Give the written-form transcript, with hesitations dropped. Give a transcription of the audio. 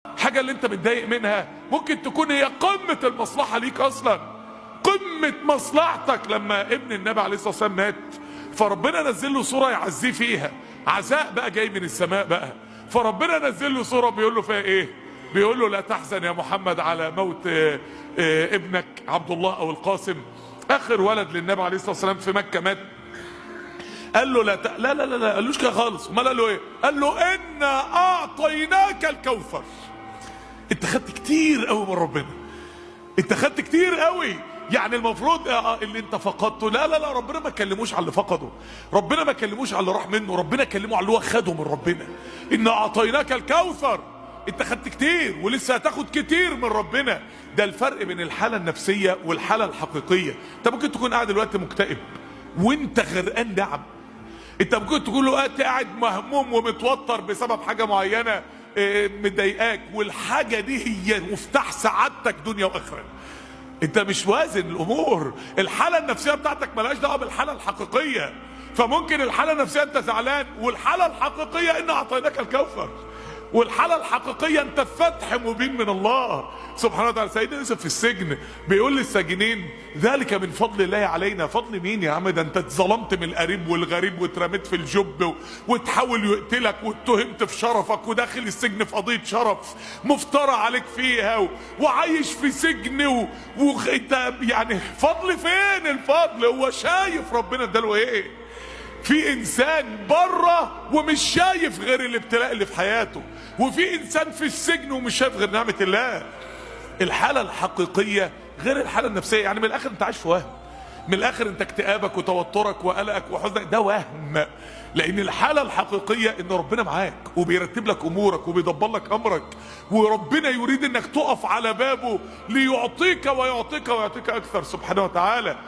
حاجة اللي انت متضايق منها ممكن تكون هي قمة المصلحة ليك اصلا، قمة مصلحتك. لما ابن النبي عليه الصلاة والسلام مات فربنا نزل له صورة يعزيه فيها، عزاء بقى جاي من السماء بقى، فربنا نزل له صورة بيقول له فيها ايه؟ بيقول له لا تحزن يا محمد على موت ابنك عبد الله او القاسم، اخر ولد للنبي عليه الصلاة والسلام في مكة مات. قال له لا قالوش كده خالص. امال قال له ايه؟ قال له انا اعطيناك الكوثر. انت خدت كتير قوي من ربنا، انت خدت كتير قوي. يعني المفروض اللي انت فقدته، لا ربنا ما كلموش على اللي فقده، ربنا ما كلموش على اللي راح منه، ربنا كلمه على اللي هو خده من ربنا. انا اعطيناك الكوثر. انت خدت كتير ولسه هتاخد كتير من ربنا. ده الفرق بين الحالة النفسية والحالة الحقيقية. انت ممكن تكون قاعد دلوقتي مكتئب وانت غرقان نعم، انت ممكن تقول له قاعد مهموم ومتوتر بسبب حاجة معينة مضايقاك، والحاجة دي هي مفتاح سعادتك دنيا واخرة. انت مش وازن الامور. الحالة النفسية بتاعتك ملهاش دعوة بالحالة الحقيقية. فممكن الحالة النفسية انت زعلان، والحالة الحقيقية ان اعطيناك الكوثر، والحالة الحقيقية انت فتح مبين من الله سبحانه وتعالى. سيدنا يوسف في السجن بيقول للساجنين ذلك من فضل الله علينا. فضل مين يا عم؟ ده انت اتظلمت من القريب والغريب واترميت في الجب وتحاول يقتلك واتهمت في شرفك وداخل السجن في قضية شرف مفترى عليك فيها وعايش في سجن وانت يعني فضل فين الفضل؟ هو شايف ربنا اداله ايه؟ في انسان بره ومش شايف غير الابتلاء اللي في حياته، وفي انسان في السجن ومش شايف غير نعمة الله. الحالة الحقيقية غير الحالة النفسية. يعني من الاخر انت عايش في وهم، من الاخر انت اكتئابك وتوترك وقلقك وحزنك ده وهم، لان الحالة الحقيقية ان ربنا معاك وبيرتب لك امورك وبيدبر لك امرك، وربنا يريد انك تقف على بابه ليعطيك ويعطيك ويعطيك اكثر سبحانه وتعالى.